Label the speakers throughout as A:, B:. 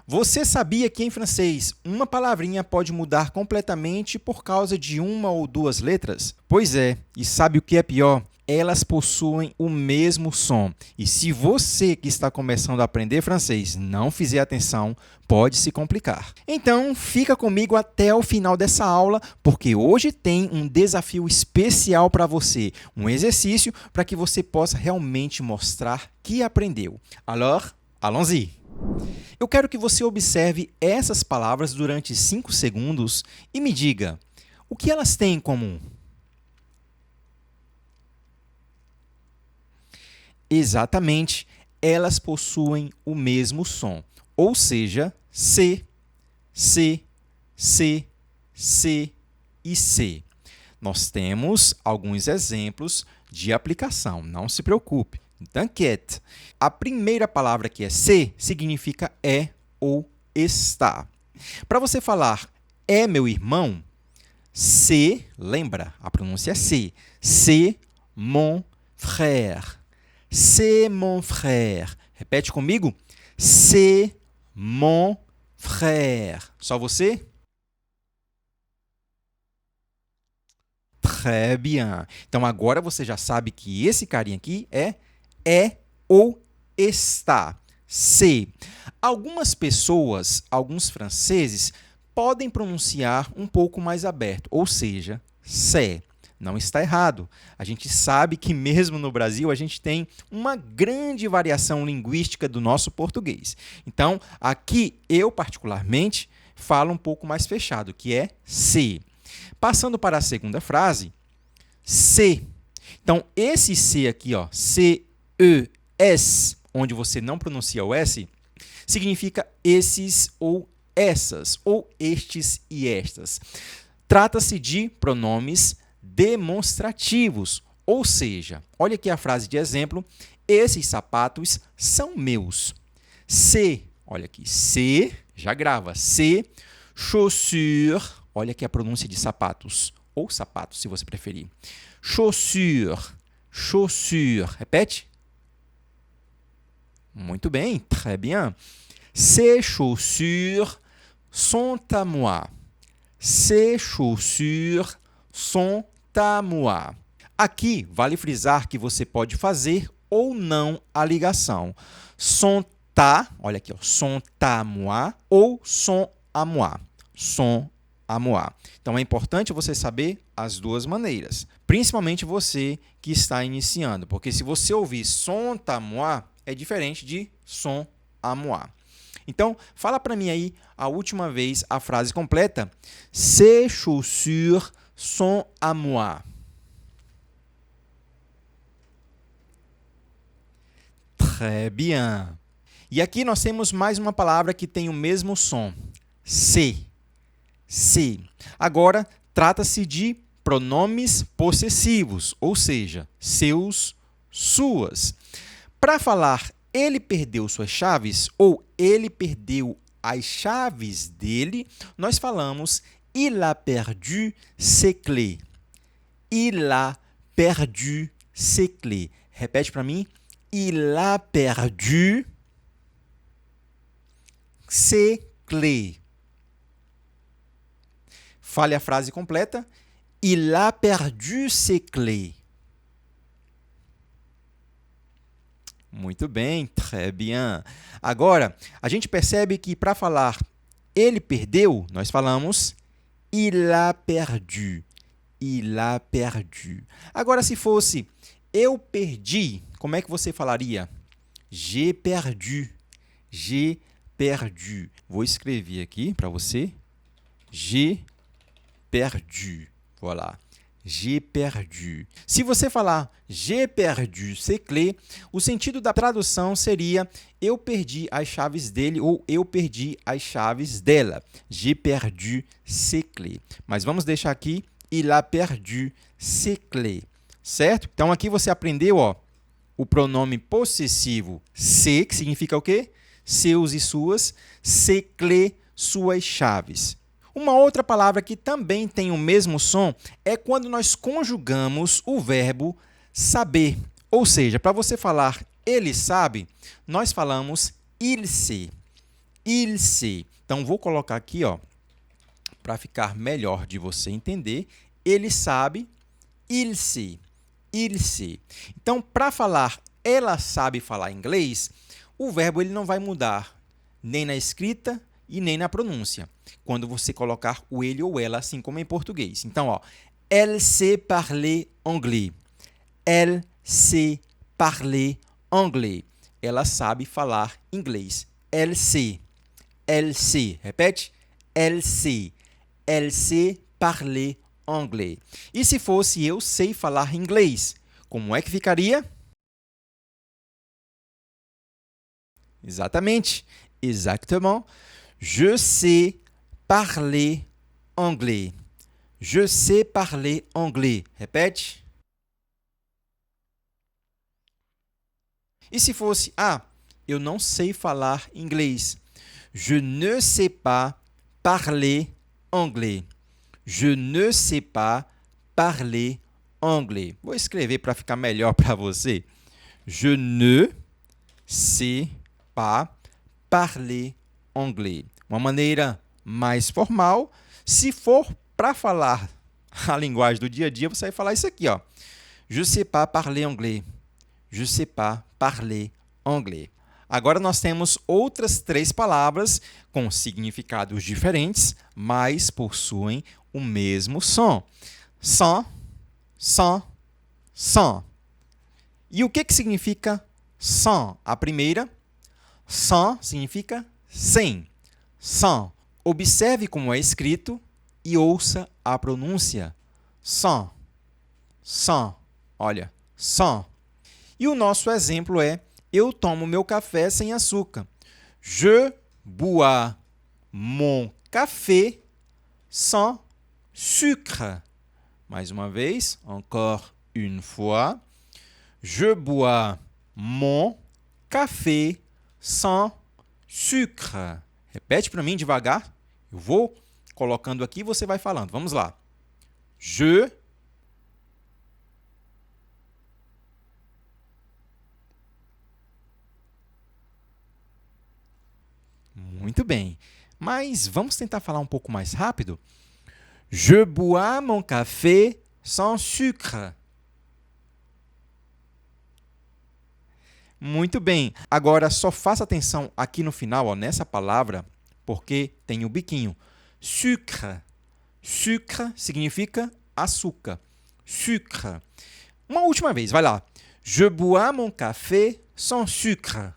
A: Você sabia que em francês uma palavrinha pode mudar completamente por causa de uma ou duas letras? Pois é, e sabe o que é pior? Elas possuem o mesmo som. E se você que está começando a aprender francês não fizer atenção, pode se complicar. Então, fica comigo até o final dessa aula, porque hoje tem um desafio especial para você, um exercício para que você possa realmente mostrar que aprendeu. Alors, allons-y! Eu quero que você observe essas palavras durante 5 segundos e me diga o que elas têm em comum. Exatamente, elas possuem o mesmo som, ou seja, C, C, C, C e C. Nós temos alguns exemplos de aplicação, não se preocupe. T'inquiète. A primeira palavra que é C significa é ou está. Para você falar é meu irmão, C, lembra, a pronúncia é C. C'est mon frère. C'est mon frère. Repete comigo. C'est mon frère. Só você? Très bien. Então, agora você já sabe que esse carinha aqui é ou está. C. Algumas pessoas, alguns franceses, podem pronunciar um pouco mais aberto, ou seja, c'est. Não está errado. A gente sabe que mesmo no Brasil a gente tem uma grande variação linguística do nosso português. Então, aqui eu particularmente falo um pouco mais fechado, que é C. Passando para a segunda frase, C. Então, esse C aqui, ó, C-E-S, onde você não pronuncia o S, significa esses ou essas, ou estes e estas. Trata-se de pronomes demonstrativos, ou seja, olha aqui a frase de exemplo, esses sapatos são meus. C, olha aqui, C, já grava, C, chaussure, olha aqui a pronúncia de sapatos, ou sapatos, se você preferir. Chaussure, chaussure, repete. Muito bem, très bien. Ces chaussures sont à moi. Ces chaussures sont à moi. Aqui, vale frisar que você pode fazer ou não a ligação. Sont à, olha aqui, ó, sont à moi ou sont à moi. Sont à moi. Então, é importante você saber as duas maneiras, principalmente você que está iniciando, porque se você ouvir sont à moi, é diferente de sont à moi. Então, fala para mim aí a última vez a frase completa. Ces chaussures sont à moi. Très bien. E aqui nós temos mais uma palavra que tem o mesmo som. C. C. Agora, trata-se de pronomes possessivos, ou seja, seus, suas. Para falar ele perdeu suas chaves ou ele perdeu as chaves dele, nós falamos il a perdu ses clés. Il a perdu ses clés. Repete para mim. Il a perdu ses clés. Fale a frase completa. Il a perdu ses clés. Muito bem, très bien. Agora, a gente percebe que para falar ele perdeu, nós falamos il a perdu. Il a perdu. Agora, se fosse eu perdi, como é que você falaria? J'ai perdu. J'ai perdu. Vou escrever aqui para você. J'ai perdu. Voilà. J'ai perdu. Se você falar j'ai perdu ses clés, o sentido da tradução seria eu perdi as chaves dele ou eu perdi as chaves dela. J'ai perdu ses clés. Mas vamos deixar aqui il a perdu ses clés. Certo? Então aqui você aprendeu, ó, o pronome possessivo se, que significa o quê? Seus e suas, ses clés, suas chaves. Uma outra palavra que também tem o mesmo som é quando nós conjugamos o verbo saber. Ou seja, para você falar ele sabe, nós falamos il sait. il sait. Então, vou colocar aqui, ó, para ficar melhor de você entender. Ele sabe, il sait, il sait. Então, para falar ela sabe falar inglês, o verbo ele não vai mudar nem na escrita e nem na pronúncia, quando você colocar o ele ou ela, assim como em português. Então, ó, elle sait parler anglais. Elle sait parler anglais. Ela sabe falar inglês. Elle sait. Elle sait. Repete. Elle sait. Elle sait parler anglais. E se fosse eu sei falar inglês, como é que ficaria? Exatamente. Exactement. Je sais parler anglais. Je sais parler anglais. Repete. E se fosse, eu não sei falar inglês. Je ne sais pas parler anglais. Je ne sais pas parler anglais. Vou escrever para ficar melhor para você. Je ne sais pas parler anglais. Uma maneira mais formal. Se for para falar a linguagem do dia a dia, você vai falar isso aqui, ó. Je sais pas parler anglais. Je sais pas parler anglais. Agora nós temos outras 3 palavras com significados diferentes, mas possuem o mesmo som. Sans, sans, sans. E o que significa sans? A primeira, sans significa sem. Sans. Observe como é escrito e ouça a pronúncia. Sans, sans. Olha, sans. E o nosso exemplo é: eu tomo meu café sem açúcar. Je bois mon café sans sucre. Mais uma vez, encore une fois. Je bois mon café sans sucre. Repete para mim devagar. Eu vou colocando aqui e você vai falando. Vamos lá. Je Muito bem. Mas vamos tentar falar um pouco mais rápido? Je bois mon café sans sucre. Muito bem. Agora, só faça atenção aqui no final, ó, nessa palavra, porque tem o biquinho. Sucre. Sucre significa açúcar. Sucre. Uma última vez, vai lá. Je bois mon café sans sucre.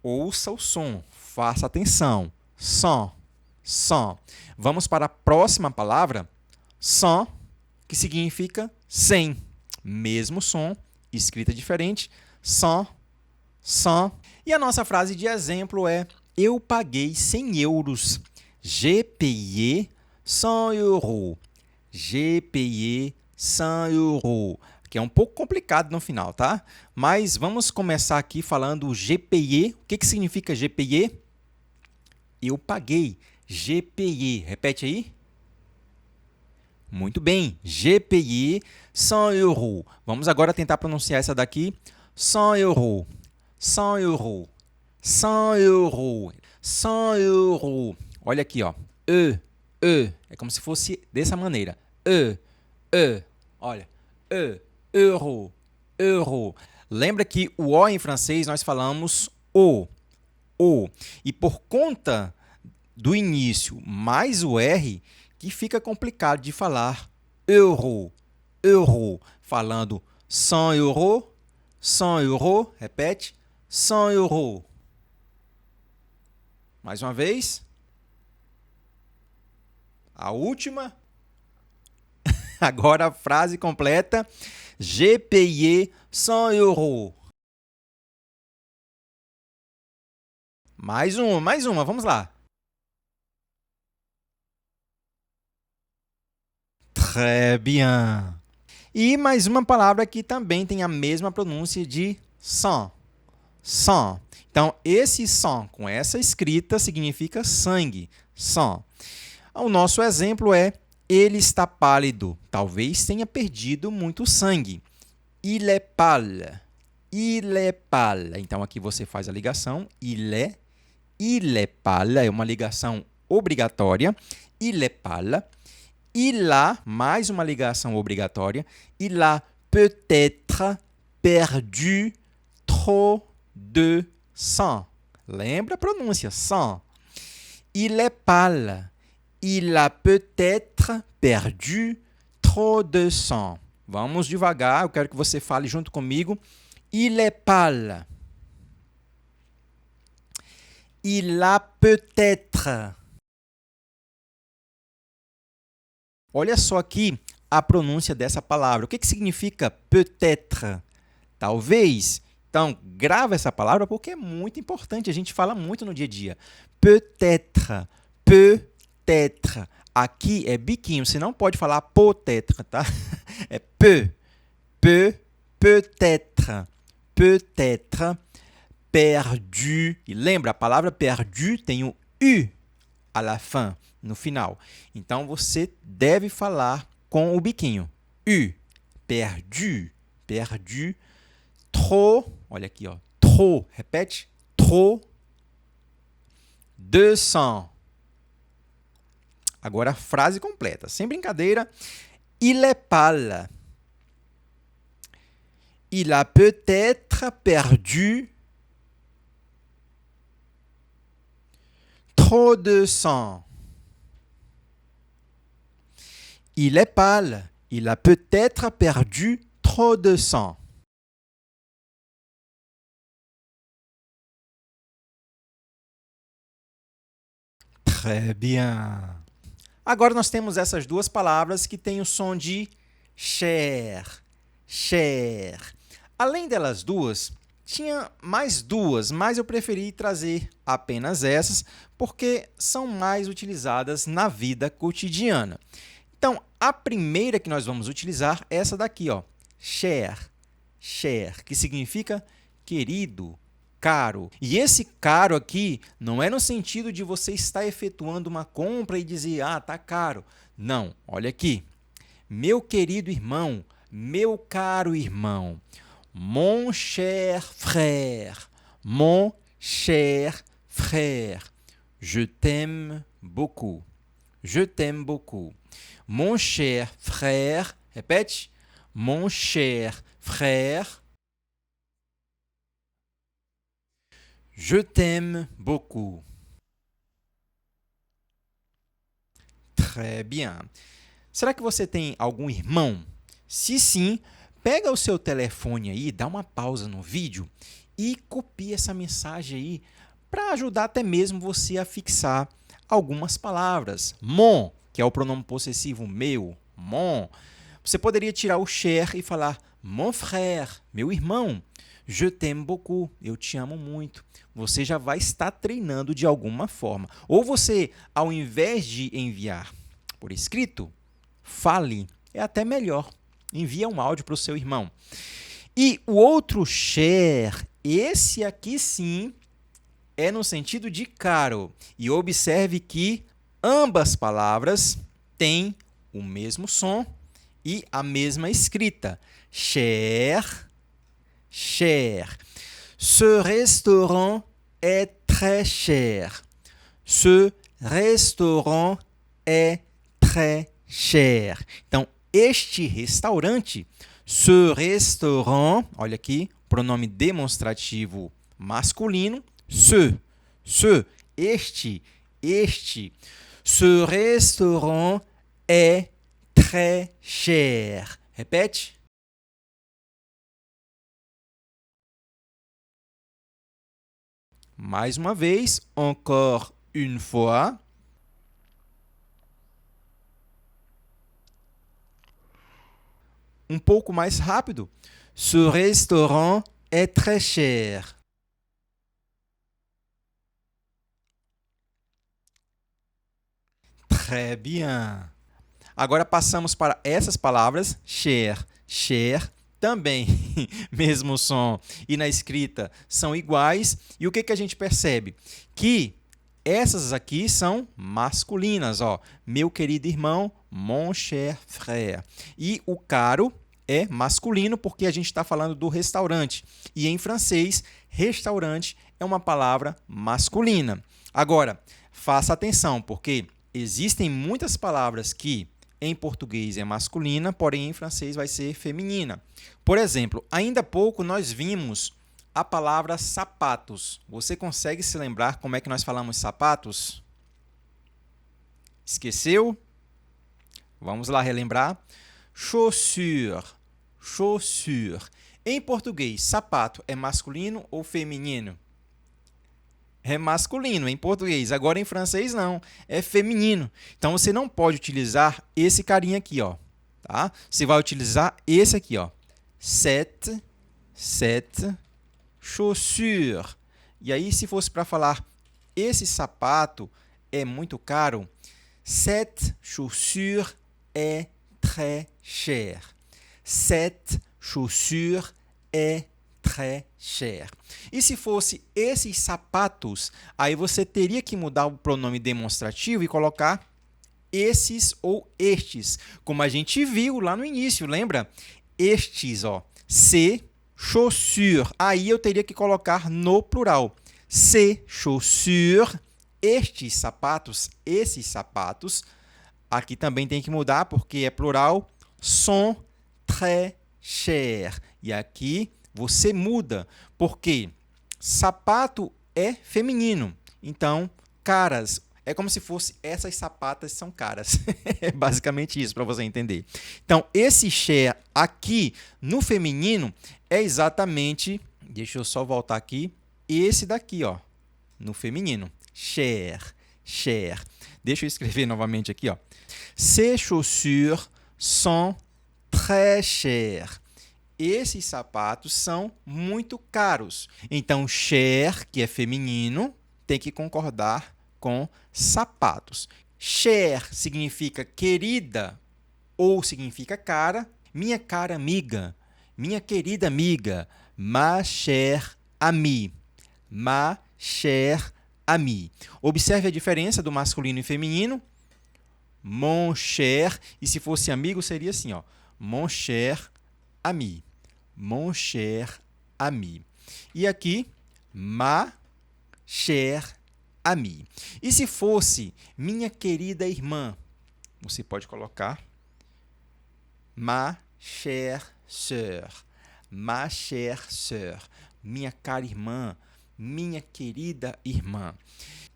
A: Ouça o som, faça atenção. Sans, sans. Vamos para a próxima palavra, sans, que significa sem. Mesmo som, escrita diferente. Sans, sans. E a nossa frase de exemplo é: eu paguei 100 euros. J'ai payé 100 euros. J'ai payé 100 euros. Que é um pouco complicado no final, tá? Mas vamos começar aqui falando GPE. O que significa GPE? Eu paguei. GPE. Repete aí. Muito bem. GPE 100 euros. Vamos agora tentar pronunciar essa daqui. 100 euros. 100 euros. 100 euros. 100 euros. Olha aqui, ó. E. É como se fosse dessa maneira. E. Olha. Euro, euro. Lembra que o O em francês nós falamos O. E por conta do início mais o R, que fica complicado de falar euro. Falando 100 euros, 100 euros. Repete, 100 euros. Mais uma vez. A última. Agora a frase completa. J'ai payé 100 euros. Mais uma, vamos lá. Très bien. E mais uma palavra que também tem a mesma pronúncia de sang. Sang. Então, esse sang com essa escrita significa sangue. Sang. O nosso exemplo é: ele está pálido. Talvez tenha perdido muito sangue. Il est pâle. Il est pâle. Então, aqui você faz a ligação. Il est pâle. É uma ligação obrigatória. Il est pâle. Il a, mais uma ligação obrigatória. Il a peut-être perdu trop de sang. Lembra a pronúncia, sang. Il est pâle. Il a peut-être perdu trop de sang. Vamos devagar, eu quero que você fale junto comigo. Il est pâle. Il a peut-être. Olha só aqui a pronúncia dessa palavra. O que significa peut-être? Talvez. Então, grava essa palavra porque é muito importante. A gente fala muito no dia a dia. Peut-être. Peut-être. Aqui é biquinho. Você não pode falar peut-être, tá? É peut-être. Peut-être. Perdu. E lembra, a palavra perdu tem o U à la fin, no final. Então, você deve falar com o biquinho. U. Perdu. Perdu. Trop. Olha aqui, ó. Trop. Repete. Trop. 200. Agora a frase completa. Sem brincadeira. Il est pâle. Il a peut-être perdu trop de sang. Il est pâle. Il a peut-être perdu trop de sang. Très bien. Agora nós temos essas duas palavras que têm o som de cher. Cher. Além delas duas, tinha mais duas, mas eu preferi trazer apenas essas porque são mais utilizadas na vida cotidiana. Então, a primeira que nós vamos utilizar é essa daqui, ó, cher. Cher, que significa querido, caro. E esse caro aqui não é no sentido de você estar efetuando uma compra e dizer, ah, tá caro. Não, olha aqui. Meu querido irmão, meu caro irmão. Mon cher frère, mon cher frère. Je t'aime beaucoup. Je t'aime beaucoup. Mon cher frère, répète. Mon cher frère. Je t'aime beaucoup. Très bien. Será que você tem algum irmão? Se sim, pega o seu telefone aí, dá uma pausa no vídeo e copia essa mensagem aí para ajudar até mesmo você a fixar algumas palavras. Mon, que é o pronome possessivo meu, mon. Você poderia tirar o cher e falar mon frère, meu irmão. Je t'aime beaucoup, eu te amo muito. Você já vai estar treinando de alguma forma. Ou você, ao invés de enviar por escrito, fale, é até melhor. Envia um áudio para o seu irmão. E o outro cher, esse aqui sim, é no sentido de caro. E observe que ambas palavras têm o mesmo som e a mesma escrita. Cher, cher. Ce restaurant est très cher. Ce restaurant est très cher. Então, este restaurante, ce restaurant, olha aqui, pronome demonstrativo masculino, ce, este. Ce restaurant est très cher. Répète. Mais uma vez, encore une fois. Um pouco mais rápido. Ce restaurant est très cher. Très bien. Agora passamos para essas palavras, cher, cher, também mesmo som e na escrita são iguais. E o que a gente percebe? Que essas aqui são masculinas, ó. Meu querido irmão, mon cher frère. E o caro é masculino porque a gente está falando do restaurante. E em francês, restaurante é uma palavra masculina. Agora, faça atenção, porque existem muitas palavras que em português é masculina, porém em francês vai ser feminina. Por exemplo, ainda há pouco nós vimos a palavra sapatos. Você consegue se lembrar como é que nós falamos sapatos? Esqueceu? Vamos lá relembrar. Chaussure, chaussure. Em português, sapato é masculino ou feminino? É masculino em português. Agora em francês não, é feminino. Então você não pode utilizar esse carinha aqui, ó, tá? Você vai utilizar esse aqui, ó. Cette chaussure. E aí se fosse para falar esse sapato é muito caro, cette chaussure est très cher. Cette chaussure est très cher. E se fosse esses sapatos, aí você teria que mudar o pronome demonstrativo e colocar esses ou estes, como a gente viu lá no início, lembra? Estes, ó, ces chaussures. Aí eu teria que colocar no plural. Ces chaussures, estes sapatos, esses sapatos. Aqui também tem que mudar porque é plural. Sont très chers. E aqui você muda, porque sapato é feminino. Então, caras, é como se fosse essas sapatas são caras. É basicamente isso para você entender. Então, esse cher aqui no feminino é exatamente, deixa eu só voltar aqui, esse daqui, ó, no feminino. Cher, cher. Deixa eu escrever novamente aqui, ó. Ces chaussures sont très chères. Esses sapatos são muito caros. Então, cher, que é feminino, tem que concordar com sapatos. Cher significa querida ou significa cara. Minha cara amiga, minha querida amiga. Ma chère amie. Ma chère amie. Observe a diferença do masculino e feminino. Mon cher. E se fosse amigo, seria assim, ó. Mon cher ami. Mon cher ami. E aqui, ma chère amie. E se fosse minha querida irmã, você pode colocar ma chère sœur. Ma chère sœur. Minha cara irmã, minha querida irmã.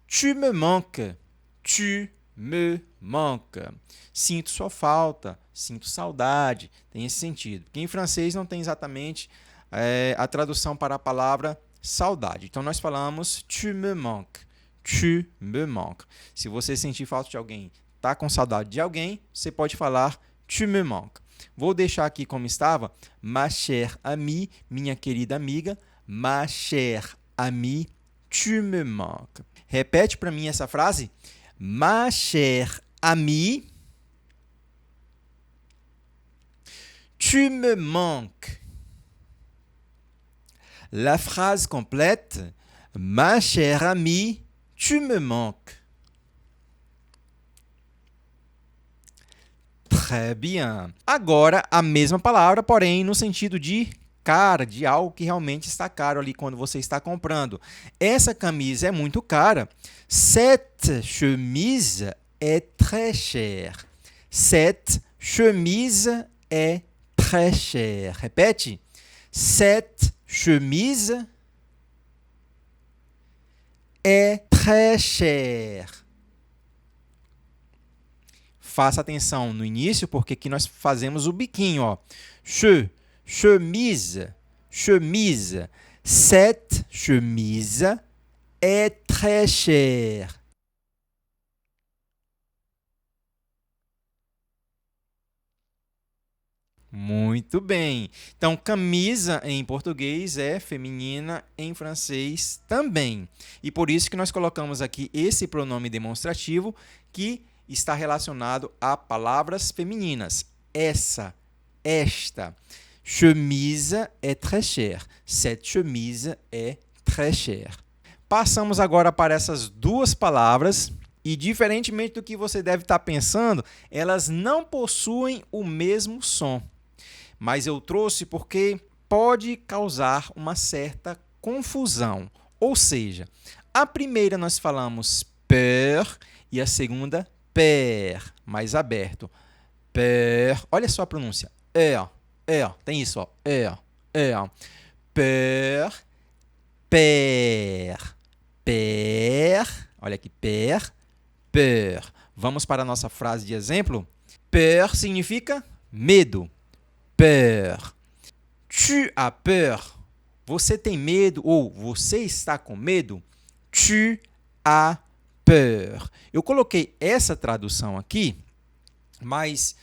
A: Tu me manques. Tu me manques. Sinto sua falta, sinto saudade, tem esse sentido. Porque em francês não tem exatamente a tradução para a palavra saudade. Então, nós falamos tu me manques, tu me manques. Se você sentir falta de alguém, está com saudade de alguém, você pode falar tu me manques. Vou deixar aqui como estava, ma chère amie, minha querida amiga, ma chère amie, tu me manques. Repete para mim essa frase. Ma chère amie, tu me manques. La phrase complète. Ma chère amie, tu me manques. Très bien. Agora, a mesma palavra, porém, no sentido de cara, de algo que realmente está caro ali quando você está comprando. Essa camisa é muito cara. Cette chemise est très chère. Cette chemise est très chère. Repete. Cette chemise est très chère. Faça atenção no início, porque aqui nós fazemos o biquinho, ó. Chemise, chemise. Cette chemise est très chère. Muito bem. Então, camisa em português é feminina, em francês também. E por isso que nós colocamos aqui esse pronome demonstrativo que está relacionado a palavras femininas. Essa, esta. Chemise est très chère. Cette chemise est très chère. Passamos agora para essas duas palavras e, diferentemente do que você deve estar pensando, elas não possuem o mesmo som. mas eu trouxe porque pode causar uma certa confusão. Ou seja, a primeira nós falamos peur e a segunda père, mais aberto. Peur, olha só a pronúncia. Tem isso, ó. Peur, père, père, olha aqui, père, peur. Vamos para a nossa frase de exemplo? Peur significa medo. Peur. Tu as peur. Você tem medo ou você está com medo? Tu as peur. Eu coloquei essa tradução aqui, mas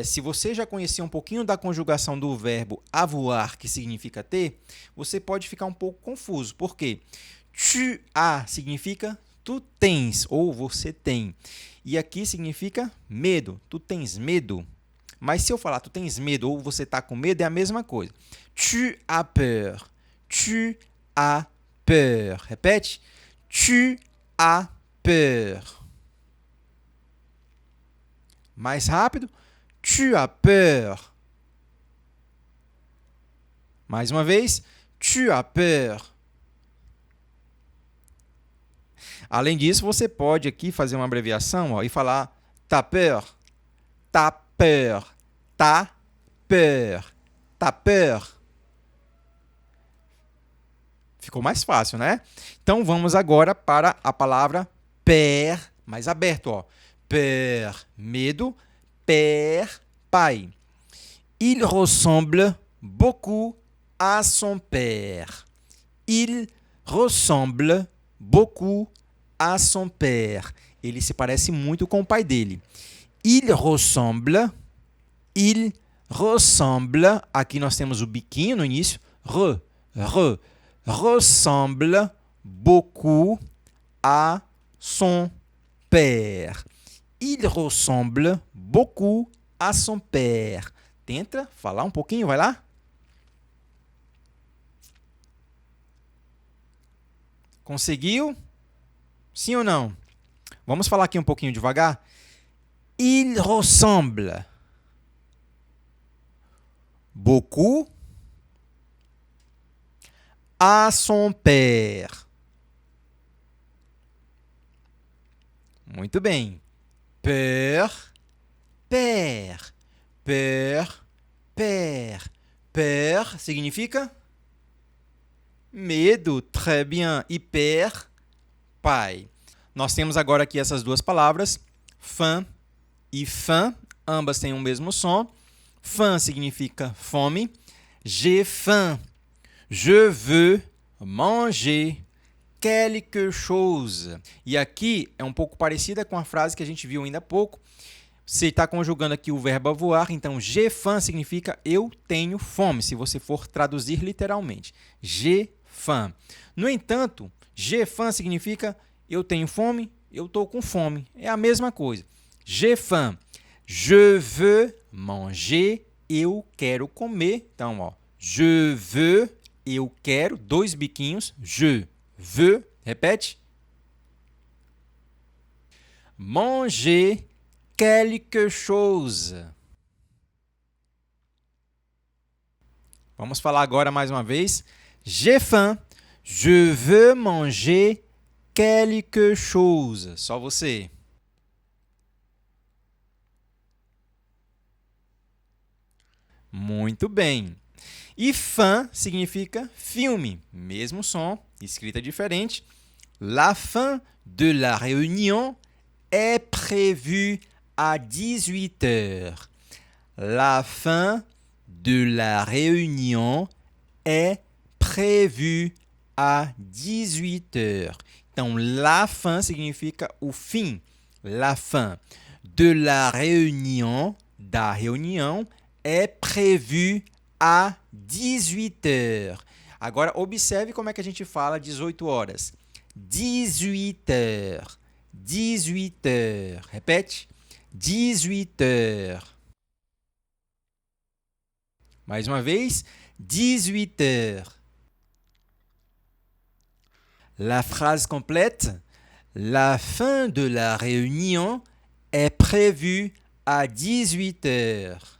A: se você já conhecia um pouquinho da conjugação do verbo avoir, que significa ter, você pode ficar um pouco confuso. Por quê? Tu as significa tu tens ou você tem. E aqui significa medo. Tu tens medo. Mas se eu falar tu tens medo ou você está com medo, é a mesma coisa. Tu as peur. Tu as peur. Repete. Tu as peur. Mais rápido. Tu as peur. Mais uma vez. Tu as peur. Além disso, você pode aqui fazer uma abreviação, ó, e falar t'as peur, t'as peur, t'as peur, t'as peur. Ficou mais fácil, né? Então, vamos agora para a palavra père, mais aberto, ó. Père, medo, père, pai. Il ressemble beaucoup à son père. Il ressemble beaucoup à son père. Ele se parece muito com o pai dele. Il ressemble, aqui nós temos o biquinho no início, ressemble beaucoup à son père. Il ressemble beaucoup à son père. Tenta falar um pouquinho, vai lá. Conseguiu? Sim ou não? Vamos falar aqui um pouquinho devagar. Il ressemble beaucoup à son père. Muito bem. Peur, père. Peur, père. Peur significa medo, très bien. E père, pai. Nós temos agora aqui essas duas palavras, faim e faim, ambas têm o mesmo som. Faim significa fome. J'ai faim. Je veux manger quelque chose. E aqui é um pouco parecida com a frase que a gente viu ainda há pouco. Você está conjugando aqui o verbo avoir, então j'ai faim significa eu tenho fome, se você for traduzir literalmente. J'ai faim. No entanto, j'ai faim significa eu tenho fome, eu estou com fome. É a mesma coisa. J'ai faim. Je veux manger, eu quero comer. Então, ó, je veux, eu quero, dois biquinhos. Je veux, repete. Manger quelque chose. Vamos falar agora mais uma vez. J'ai faim. Je veux manger quelque chose. Só você. Muito bem. E fin significa filme. Mesmo som, escrita diferente. La fin de la réunion est prévue à 18 heures. La fin de la réunion est prévue à 18 heures. Então, la fin significa o fim. La fin de la réunion, da reunião, é prévue à 18 heures. Agora, observe como é que a gente fala 18 horas. 18 heures. 18 heures. Repete. 18 heures. Mais uma vez. 18 heures. La phrase complète. La fin de la réunion est prévue à 18 heures.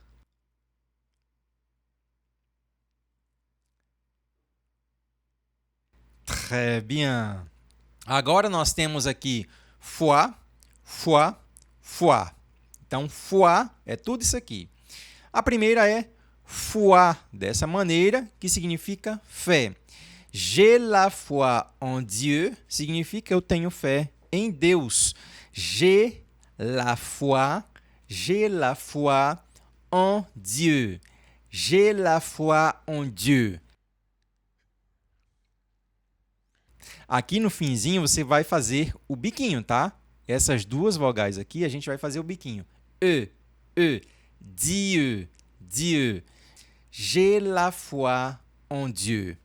A: Très bien. Agora nós temos aqui fois, fois, fois. Então, fois é tudo isso aqui. A primeira é foi, dessa maneira, que significa fé. J'ai la foi en Dieu significa eu tenho fé em Deus. J'ai la foi en Dieu. J'ai la foi en Dieu. Aqui no finzinho você vai fazer o biquinho, tá? Essas duas vogais aqui a gente vai fazer o biquinho. Dieu, Dieu. J'ai la foi en Dieu.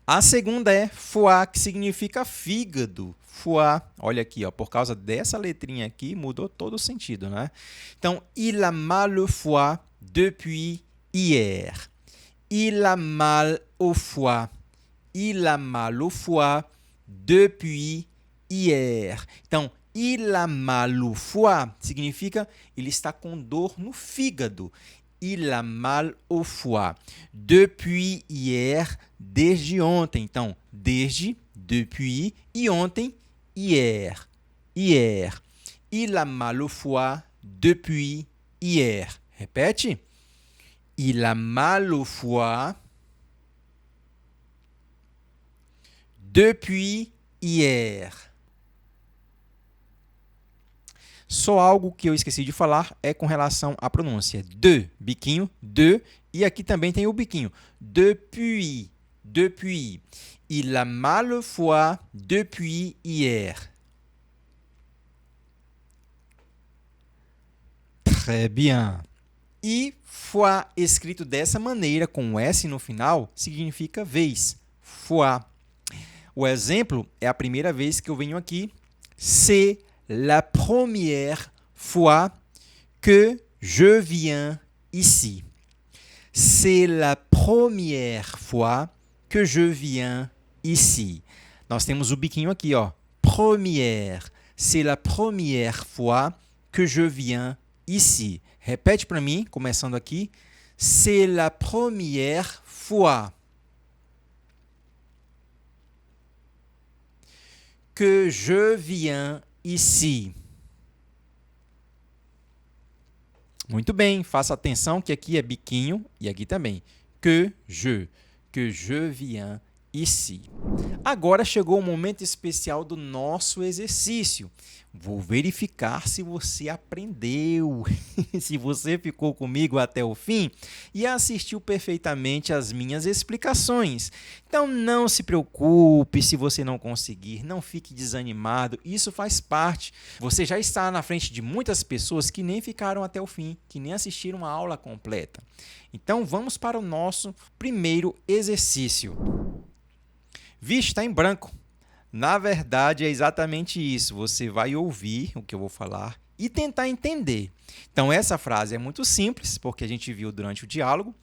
A: A segunda é foie, que significa fígado. Foie, olha aqui, ó, por causa dessa letrinha aqui, mudou todo o sentido, né? Então, il a mal le foie depuis hier. Il a mal au foie. Il a mal au foie depuis hier. Então, il a mal au foie significa ele está com dor no fígado. Il a mal au foie. Depuis hier, desde ontem. Então, desde, depuis, e ontem, hier. Hier. Il a mal au foie depuis hier. Repete. Il a mal au foie depuis hier. Só algo que eu esqueci de falar é com relação à pronúncia. De, biquinho, de, e aqui também tem o biquinho. Depuis, depuis. Il a mal au foie depuis hier. Très bien. E foi escrito dessa maneira, com S no final, significa vez. Foi. O exemplo é a primeira vez que eu venho aqui. C'est la première fois que je viens ici. C'est la première fois que je viens ici. Nós temos o biquinho aqui, ó. Première. C'est la première fois que je viens ici. Repete para mim, começando aqui. C'est la première fois que je viens ici. Muito bem, faça atenção que aqui é biquinho e aqui também. Que je viens ici. Agora chegou o momento especial do nosso exercício. Vou verificar se você aprendeu, se você ficou comigo até o fim e assistiu perfeitamente às minhas explicações. Então, não se preocupe se você não conseguir, não fique desanimado, isso faz parte. Você já está na frente de muitas pessoas que nem ficaram até o fim, que nem assistiram a aula completa. Então, vamos para o nosso primeiro exercício. Vixe, está em branco. Na verdade, é exatamente isso. Você vai ouvir o que eu vou falar e tentar entender. Então, essa frase é muito simples, porque a gente viu durante o diálogo.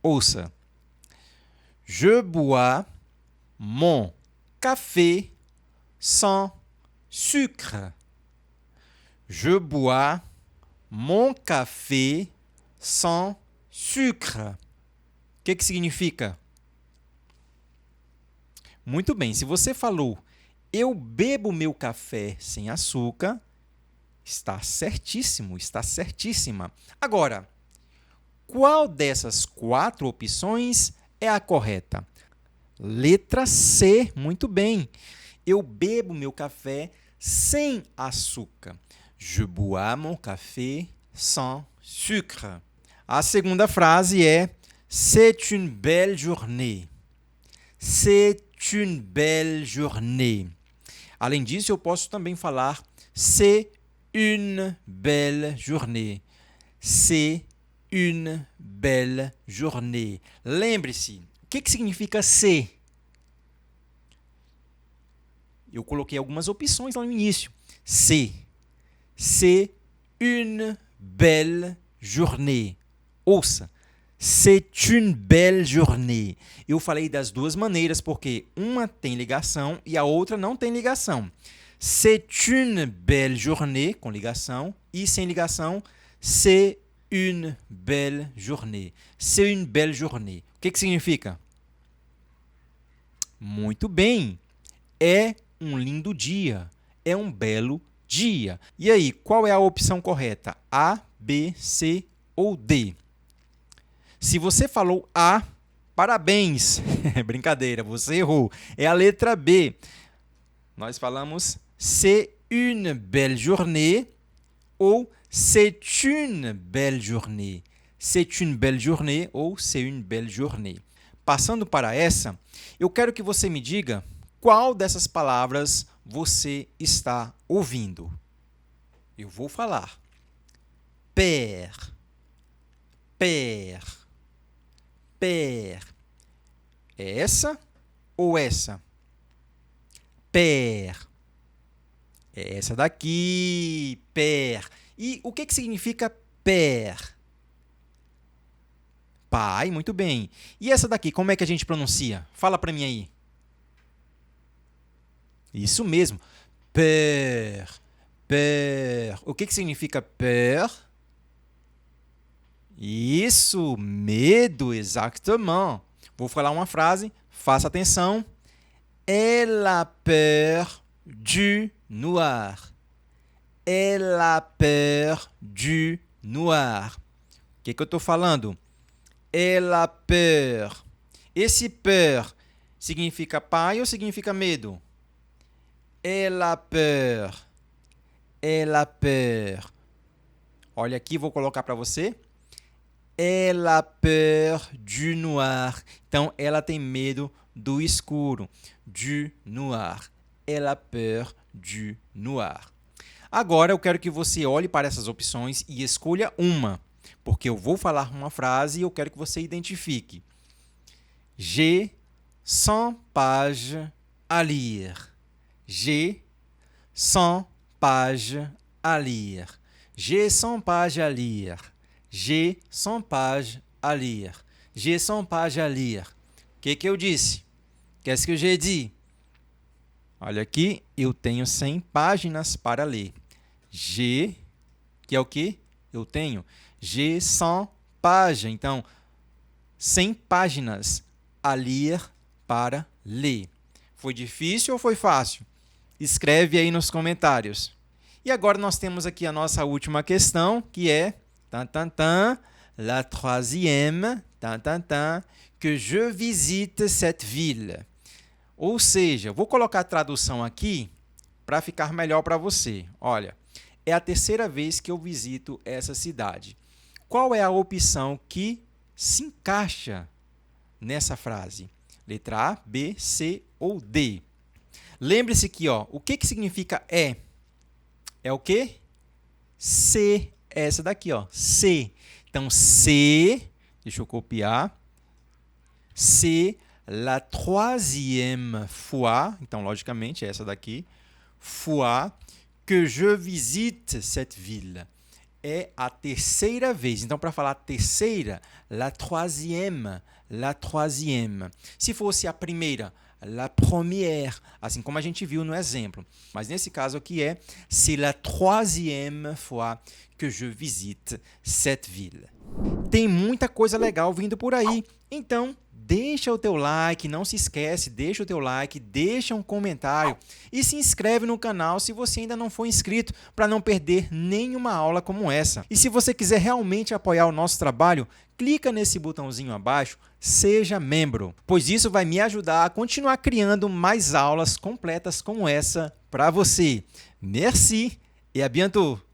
A: Ouça. Je bois mon café sans sucre. Je bois mon café sans sucre. O que significa? Muito bem, se você falou, eu bebo meu café sem açúcar, está certíssimo, está certíssima. Agora, qual dessas 4 opções é a correta? Letra C, muito bem. Eu bebo meu café sem açúcar. Je bois mon café sans sucre. A segunda frase é c'est une belle journée. C'est une belle journée. Além disso, eu posso também falar c'est une belle journée. C'est une belle journée. Lembre-se, o que significa ser? Eu coloquei algumas opções lá no início. C'est une belle journée. Ouça. C'est une belle journée. Eu falei das duas maneiras porque uma tem ligação e a outra não tem ligação. C'est une belle journée com ligação e sem ligação, c'est une belle journée. C'est une belle journée. O que significa? Muito bem. É um lindo dia. É um belo dia. E aí, qual é a opção correta? A, B, C ou D? Se você falou A, parabéns. Brincadeira, você errou. É a letra B. Nós falamos c'est une belle journée ou c'est une belle journée. C'est une belle journée ou c'est une belle journée. Passando para essa, eu quero que você me diga qual dessas palavras você está ouvindo. Eu vou falar. Père, père, père. É essa ou essa? Père. É essa daqui, père. E o que significa père? Pai, muito bem. E essa daqui, como é que a gente pronuncia? Fala para mim aí. Isso mesmo. Père, père. O que significa père? Isso, medo, exatamente. Vou falar uma frase, faça atenção. Elle a peur du noir. Elle a peur du noir. O que eu estou falando? Elle a peur. Esse peur significa pai ou significa medo? Elle a peur. Elle a peur. Olha aqui, vou colocar para você. Elle a peur du noir. Então, ela tem medo do escuro. Du noir. Elle a peur du noir. Agora, eu quero que você olhe para essas opções e escolha uma, porque eu vou falar uma frase e eu quero que você identifique. J'ai 100 pages à lire. J'ai 100 pages à lire. J'ai 100 pages à lire. J'ai 100 pages à lire. J'ai 100 pages à lire. O que eu disse? Qu'est-ce que j'ai dit? Olha aqui, eu tenho 100 páginas para ler. J'ai, que é o quê? Eu tenho. J'ai 100 pages. Então, 100 páginas a lire para ler. Foi difícil ou foi fácil? Escreve aí nos comentários. E agora nós temos aqui a nossa última questão, que é la troisième, que je visite cette ville. Ou seja, vou colocar a tradução aqui para ficar melhor para você. Olha, é a terceira vez que eu visito essa cidade. Qual é a opção que se encaixa nessa frase? Letra A, B, C ou D? Lembre-se que o que significa é? É o quê? C. Essa daqui, C. Então, C, deixa eu copiar. C, la troisième fois, então, logicamente, é essa daqui, fois que je visite cette ville. É a terceira vez. Então, para falar terceira, la troisième, la troisième. Se fosse a primeira, la première, assim como a gente viu no exemplo. Mas nesse caso aqui c'est la troisième fois que je visite cette ville. Tem muita coisa legal vindo por aí. Então, deixa o teu like, não se esquece, deixa o teu like, deixa um comentário e se inscreve no canal se você ainda não for inscrito para não perder nenhuma aula como essa. E se você quiser realmente apoiar o nosso trabalho, clica nesse botãozinho abaixo, seja membro, pois isso vai me ajudar a continuar criando mais aulas completas como essa para você. Merci et à bientôt!